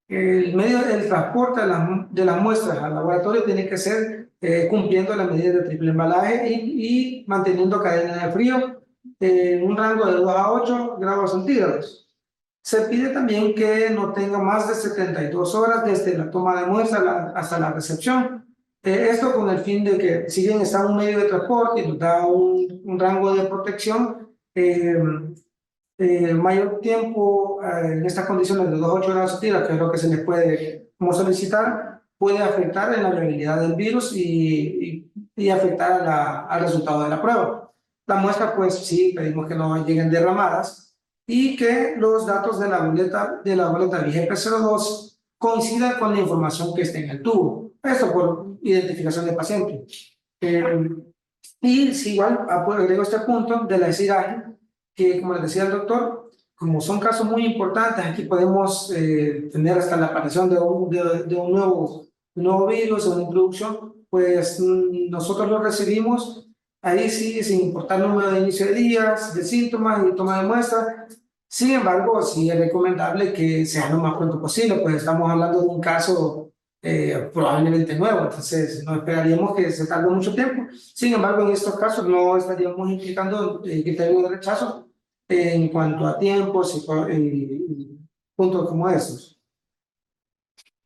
El medio del transporte de las muestras al laboratorio tiene que ser cumpliendo las medidas de triple embalaje y manteniendo cadena de frío en un rango de 2 a 8 grados centígrados. Se pide también que no tenga más de 72 horas desde la toma de muestra hasta la recepción. Esto con el fin de que, si bien está un medio de transporte y nos da un rango de protección, mayor tiempo en estas condiciones de 2 a 8 grados centígrados, que es lo que se les puede como solicitar, puede afectar en la viabilidad del virus y afectar al resultado de la prueba. La muestra, pues sí, pedimos que no lleguen derramadas y que los datos de la boleta VIGEP02 coincidan con la información que esté en el tubo. Esto por identificación de paciente. Y si igual agrego este punto de la ESIDAGE, que como les decía el doctor, como son casos muy importantes, aquí podemos tener hasta la aparición de un nuevo virus o una introducción, pues nosotros lo recibimos ahí sí, sin importar el número de inicio de días, de síntomas y toma de muestra. Sin embargo, sí es recomendable que sea lo más pronto posible, pues estamos hablando de un caso probablemente nuevo, entonces no esperaríamos que se tarde mucho tiempo. Sin embargo, en estos casos no estaríamos implicando criterios de rechazo en cuanto a tiempos y puntos como estos.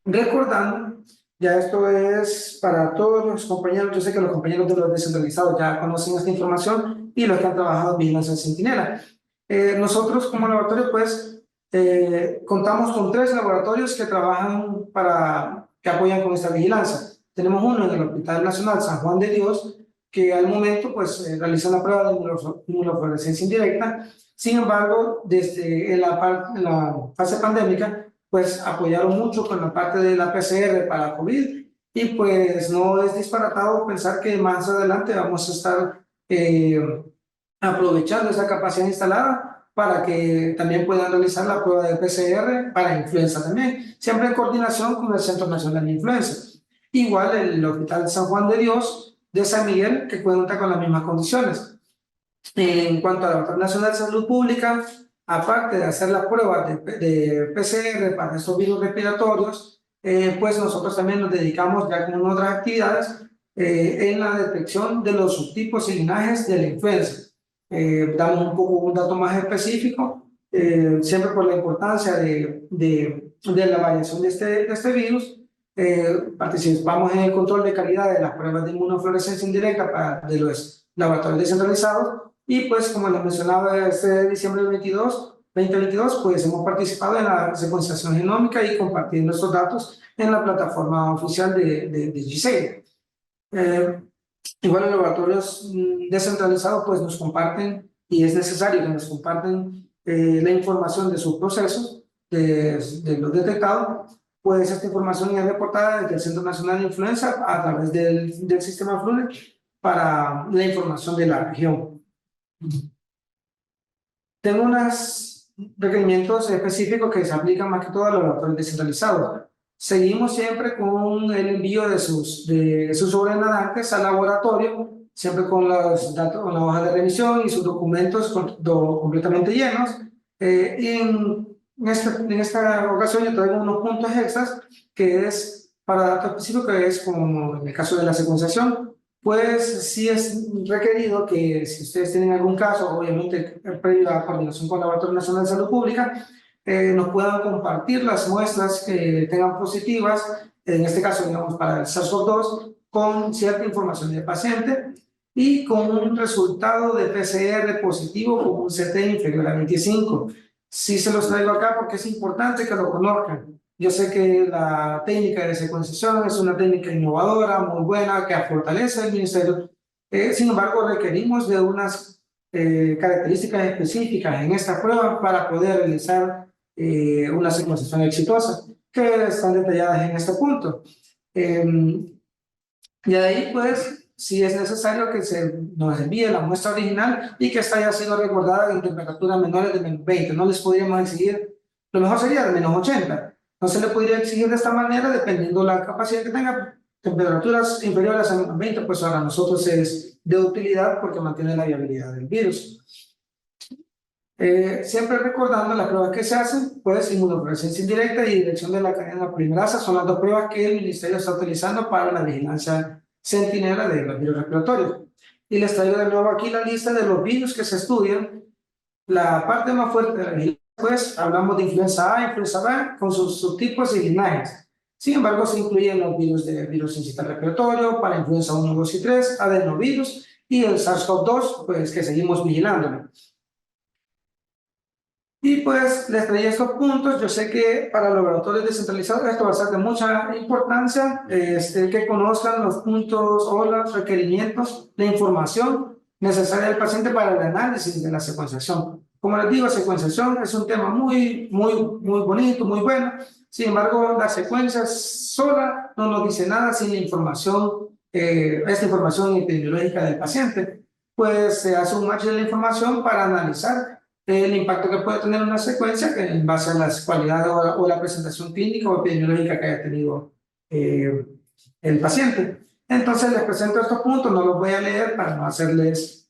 Recordando, ya esto es para todos los compañeros, yo sé que los compañeros de los descentralizados ya conocen esta información y los que han trabajado en vigilancia centinela. Nosotros como laboratorio pues contamos con 3 laboratorios que trabajan que apoyan con esta vigilancia. Tenemos uno en el Hospital Nacional San Juan de Dios, que al momento pues realiza la prueba de inmunofluorescencia indirecta. Sin embargo, desde la fase pandémica, pues apoyaron mucho con la parte de la PCR para COVID y pues no es disparatado pensar que más adelante vamos a estar aprovechando esa capacidad instalada para que también puedan realizar la prueba de PCR para influenza también, siempre en coordinación con el Centro Nacional de Influenza. Igual el Hospital San Juan de Dios de San Miguel, que cuenta con las mismas condiciones. En cuanto a la Laboratorio Nacional de Salud Pública, aparte de hacer la prueba de PCR para estos virus respiratorios, pues nosotros también nos dedicamos ya con otras actividades en la detección de los subtipos y linajes de la influenza. Damos un dato más específico, siempre por la importancia de la variación de este virus. Participamos en el control de calidad de las pruebas de inmunofluorescencia indirecta de los laboratorios descentralizados y pues como les mencionaba este diciembre del 2022 pues hemos participado en la secuenciación genómica y compartiendo estos datos en la plataforma oficial de GISAID. Igual los laboratorios descentralizados pues nos comparten y es necesario que nos comparten la información de sus procesos, de los detectados, pues esta información es reportada desde el Centro Nacional de Influenza a través del sistema FLUNE para la información de la región. Tengo unos requerimientos específicos que se aplican más que todo a los laboratorios descentralizados. Seguimos siempre con el envío de sus sobrenadantes al laboratorio, siempre con los datos, con la hoja de revisión y sus documentos completamente llenos. Y en esta ocasión yo traigo unos puntos extras que es para datos específicos, que es como en el caso de la secuenciación. Pues sí es requerido que si ustedes tienen algún caso, obviamente previo a coordinación con el Laboratorio Nacional de Salud Pública, nos puedan compartir las muestras que tengan positivas, en este caso, digamos, para el SARS-CoV-2, con cierta información del paciente y con un resultado de PCR positivo con un CT inferior a 25. Sí se los traigo acá porque es importante que lo conozcan. Yo sé que la técnica de secuenciación es una técnica innovadora, muy buena, que fortalece el ministerio. Sin embargo, requerimos de unas características específicas en esta prueba para poder realizar una secuenciación exitosa, que están detalladas en este punto. Y de ahí, pues, si es necesario que nos envíe la muestra original y que esta haya sido resguardada en temperaturas menores de -20. No les podríamos exigir, lo mejor sería de -80. No se le podría exigir de esta manera, dependiendo de la capacidad que tenga. Temperaturas inferiores a -20, pues para nosotros es de utilidad porque mantiene la viabilidad del virus. Siempre recordando las pruebas que se hacen, pues inmunofluorescencia indirecta y dirección de la cadena polimerasa son las dos pruebas que el Ministerio está utilizando para la vigilancia centinela de los virus respiratorios. Y les traigo de nuevo aquí la lista de los virus que se estudian. La parte más fuerte de la vigilancia, pues hablamos de influenza A, influenza B, con sus subtipos y linajes. Sin embargo, se incluyen los virus de virus incital respiratorio, para influenza 1, 2 y 3, adenovirus y el SARS-CoV-2, pues que seguimos vigilándolo. Y pues les traía estos puntos. Yo sé que para los laboratorios descentralizados esto va a ser de mucha importancia, que conozcan los puntos o los requerimientos de información necesaria del paciente para el análisis de la secuenciación. Como les digo, secuenciación es un tema muy bonito, muy bueno. Sin embargo, la secuencia sola no nos dice nada sin la información, esta información epidemiológica del paciente. Pues se hace un match de la información para analizar el impacto que puede tener una secuencia en base a las cualidades o la presentación clínica o epidemiológica que haya tenido el paciente. Entonces les presento estos puntos, no los voy a leer para no hacerles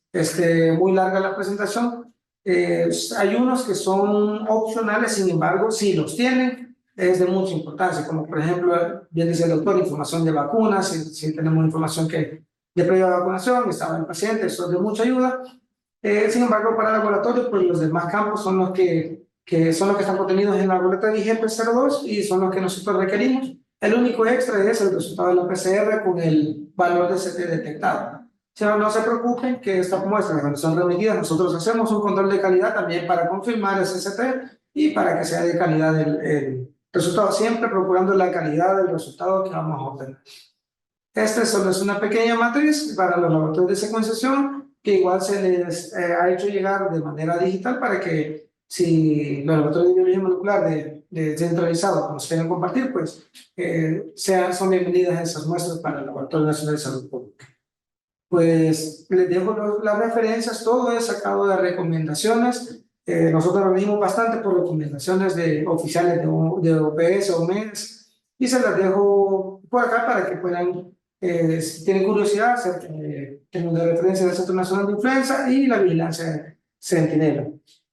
muy larga la presentación. Hay unos que son opcionales, sin embargo, si los tienen, es de mucha importancia, como por ejemplo, bien dice el doctor, información de vacunas, si tenemos información que de previa vacunación, estaba el paciente, eso es de mucha ayuda. Sin embargo, para el laboratorio, pues los demás campos son los que están contenidos en la boleta de IGP 02 y son los que nosotros requerimos. El único extra es el resultado de la PCR con el valor de CT detectado. No se preocupen que estas muestras, cuando son remitidas, nosotros hacemos un control de calidad también para confirmar ese CT y para que sea de calidad el resultado, siempre procurando la calidad del resultado que vamos a obtener. Esta solo es una pequeña matriz para los laboratorios de secuenciación, que igual se les ha hecho llegar de manera digital para que si los laboratorios de biología molecular descentralizados nos quieren compartir, pues son bienvenidas esas muestras para el Laboratorio Nacional de Salud Pública. Pues les dejo las referencias, todo es sacado de recomendaciones. Nosotros lo vimos bastante por recomendaciones de oficiales de OPS o MES y se las dejo por acá para que puedan, si tienen curiosidad, tengo de referencia del Centro Nacional de Influenza y la vigilancia centinela.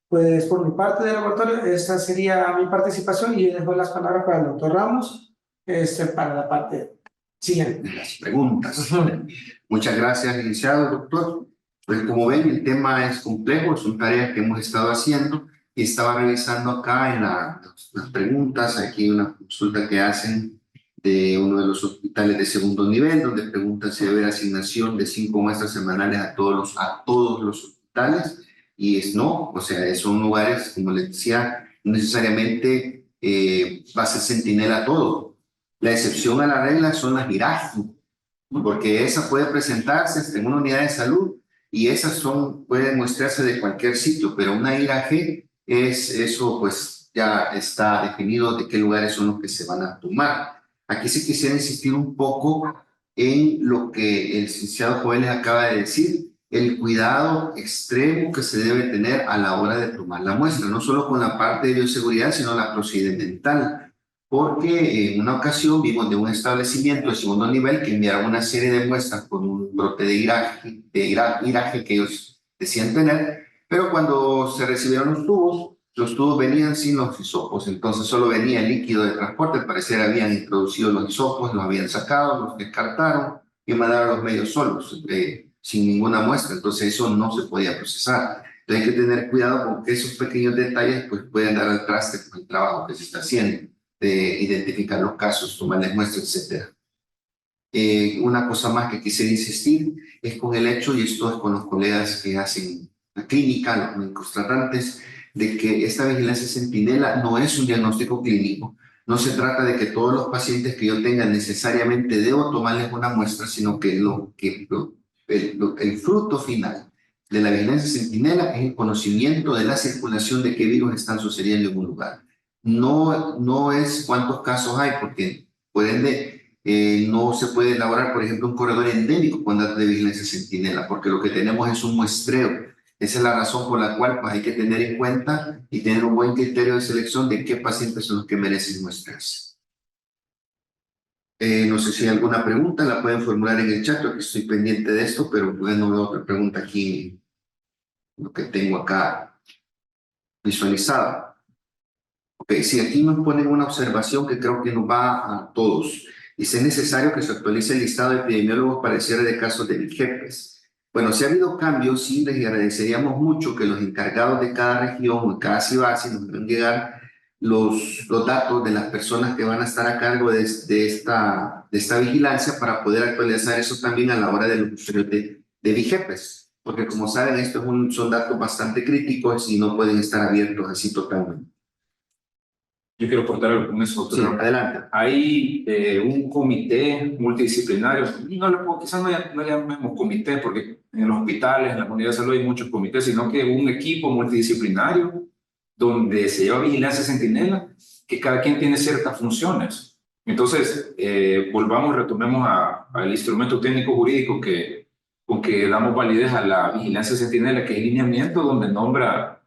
Pues por mi parte del laboratorio, esta sería mi participación y yo dejo las palabras para el doctor Ramos para la parte siguiente. Las preguntas. Muchas gracias, licenciado, doctor. Pues como ven, el tema es complejo, son tareas que hemos estado haciendo y estaba revisando acá en las preguntas, aquí una consulta que hacen de uno de los hospitales de segundo nivel, donde preguntan si debe haber asignación de 5 muestras semanales a todos los hospitales, y es no, o sea, son lugares, como les decía, no necesariamente va a ser centinela todo. La excepción a la regla son las virajes, porque esa puede presentarse en una unidad de salud y esas pueden mostrarse de cualquier sitio, pero una viraje eso pues ya está definido de qué lugares son los que se van a tomar. Aquí sí quisiera insistir un poco en lo que el licenciado Joel les acaba de decir, el cuidado extremo que se debe tener a la hora de tomar la muestra, no solo con la parte de bioseguridad, sino la procedimental, porque en una ocasión vimos de un establecimiento de segundo nivel que enviaron una serie de muestras con un brote de iraje que ellos decían tener, pero cuando se recibieron los tubos venían sin los hisopos, entonces solo venía el líquido de transporte, al parecer habían introducido los hisopos, los habían sacado, los descartaron y mandaron los medios solos, sin ninguna muestra, entonces eso no se podía procesar. Entonces hay que tener cuidado con que esos pequeños detalles pues, pueden dar al traste con el trabajo que se está haciendo, de identificar los casos, tomarles muestras, etc. Una cosa más que quisiera insistir es con el hecho, y esto es con los colegas que hacen la clínica, los médicos tratantes, de que esta vigilancia centinela no es un diagnóstico clínico. No se trata de que todos los pacientes que yo tenga necesariamente debo tomarles una muestra, sino que el fruto final de la vigilancia centinela es el conocimiento de la circulación de qué virus están sucediendo en un lugar. No es cuántos casos hay, porque por ende no se puede elaborar, por ejemplo, un corredor endémico con datos de vigilancia centinela, porque lo que tenemos es un muestreo. Esa es la razón por la cual pues, hay que tener en cuenta y tener un buen criterio de selección de qué pacientes son los que merecen muestras. No sé si hay alguna pregunta, la pueden formular en el chat, porque estoy pendiente de esto, pero no veo otra pregunta aquí, lo que tengo acá visualizado. Ok, sí, aquí nos ponen una observación que creo que nos va a todos. Dice, es necesario que se actualice el listado de epidemiólogos para el cierre de casos de VIGEPES. Bueno, si ha habido cambios, sí, les agradeceríamos mucho que los encargados de cada región o de cada CIBASI nos hagan llegar los datos de las personas que van a estar a cargo de esta vigilancia para poder actualizar eso también a la hora de los usuarios de VIGEPES. Porque como saben, estos son datos bastante críticos y no pueden estar abiertos así totalmente. Yo quiero aportar algo con eso, Sí, doctor. adelante. Hay un comité multidisciplinario, quizás no llamemos comité, porque en los hospitales, en las unidades de salud hay muchos comités, sino que un equipo multidisciplinario donde se lleva vigilancia centinela, que cada quien tiene ciertas funciones. Entonces, retomemos al instrumento técnico jurídico con que damos validez a la vigilancia centinela, que es el lineamiento donde nombra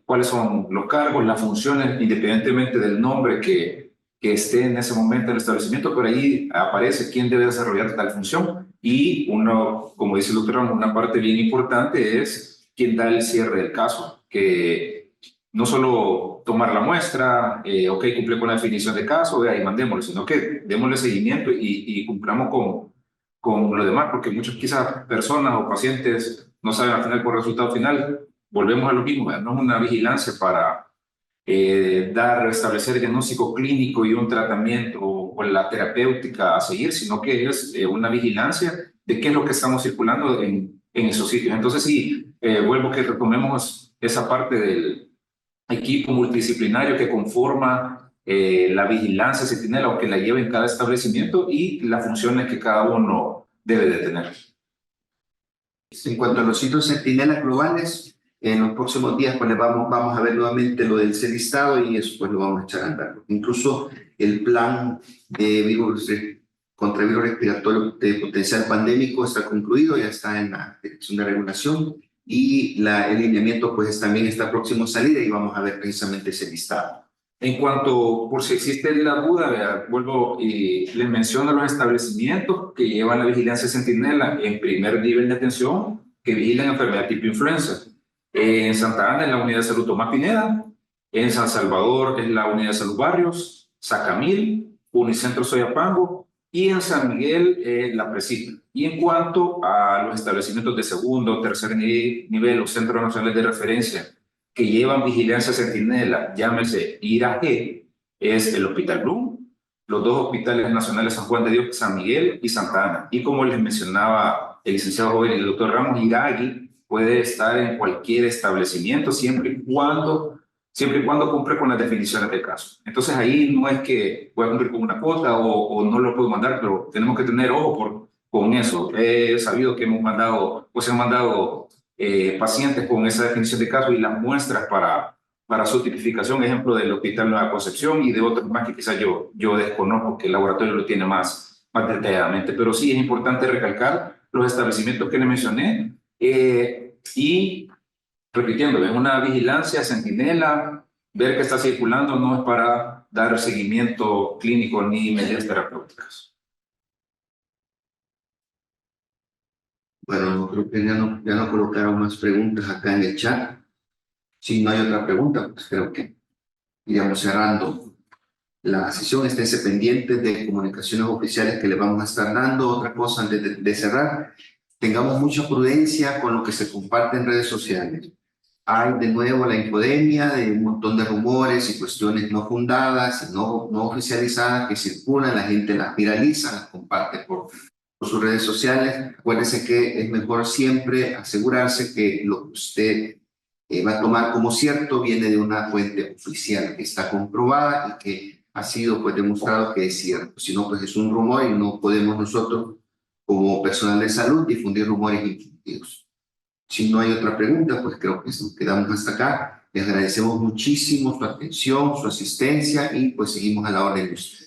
cuáles son los cargos, las funciones, independientemente del nombre que esté en ese momento en el establecimiento, pero ahí aparece quién debe desarrollar tal función. Y uno, como dice el doctor Ramos, una parte bien importante es quién da el cierre del caso, que no solo tomar la muestra, ok, cumple con la definición de caso, y mandémoslo, sino que démosle seguimiento y cumplamos con lo demás, porque muchas quizás personas o pacientes no saben al final por el resultado final. Volvemos a lo mismo, no es una vigilancia para establecer diagnóstico clínico y un tratamiento o la terapéutica a seguir, sino que es una vigilancia de qué es lo que estamos circulando en esos sitios. Entonces sí, vuelvo que retomemos esa parte del equipo multidisciplinario que conforma la vigilancia centinela o que la lleva en cada establecimiento y las funciones que cada uno debe de tener. En cuanto a los sitios centinelas globales, en los próximos días pues vamos a ver nuevamente lo del listado y eso pues lo vamos a echar a andar. Incluso el plan de virus contra virus respiratorio de potencial pandémico está concluido, ya está en la dirección de regulación y el lineamiento pues también está próximo a salir y vamos a ver precisamente ese listado. En cuanto, por si existe la duda, vuelvo y les menciono los establecimientos que llevan la vigilancia centinela en primer nivel de atención, que vigilan enfermedad tipo influenza. En Santa Ana, en la Unidad de Salud Tomás Pineda. En San Salvador, es la Unidad de Salud Barrios. Sacamil, Unicentro Soyapango. Y en San Miguel, la Presita. Y en cuanto a los establecimientos de segundo o tercer nivel, los centros nacionales de referencia, que llevan vigilancia centinela, llámese IRAG, es el Hospital Bloom, los dos hospitales nacionales San Juan de Dios, San Miguel y Santa Ana. Y como les mencionaba el licenciado Joel y el doctor Ramos, IRAG puede estar en cualquier establecimiento siempre y cuando cumple con las definiciones del caso. Entonces ahí no es que voy a cumplir con una cuota o no lo puedo mandar, pero tenemos que tener ojo con eso. He sabido que se han mandado pacientes con esa definición de caso y las muestras para para su tipificación, ejemplo del Hospital Nueva Concepción y de otros más que quizás yo desconozco, que el laboratorio lo tiene más detalladamente. Pero sí es importante recalcar los establecimientos que le mencioné y repitiendo, en una vigilancia, centinela, ver que está circulando no es para dar seguimiento clínico ni medidas terapéuticas. Bueno, creo que ya no colocaron más preguntas acá en el chat. Si no hay otra pregunta, pues creo que iríamos cerrando la sesión. Esténse pendientes de comunicaciones oficiales que le vamos a estar dando. Otra cosa antes de cerrar, tengamos mucha prudencia con lo que se comparte en redes sociales. Hay de nuevo la infodemia de un montón de rumores y cuestiones no fundadas, no oficializadas que circulan, la gente las viraliza, las comparte por sus redes sociales. Acuérdese que es mejor siempre asegurarse que lo que usted va a tomar como cierto viene de una fuente oficial que está comprobada y que ha sido pues demostrado que es cierto. Si no, pues es un rumor y no podemos nosotros como personal de salud difundir rumores infundidos. Si no hay otra pregunta, pues creo que nos quedamos hasta acá. Les agradecemos muchísimo su atención, su asistencia y pues seguimos a la orden de ustedes.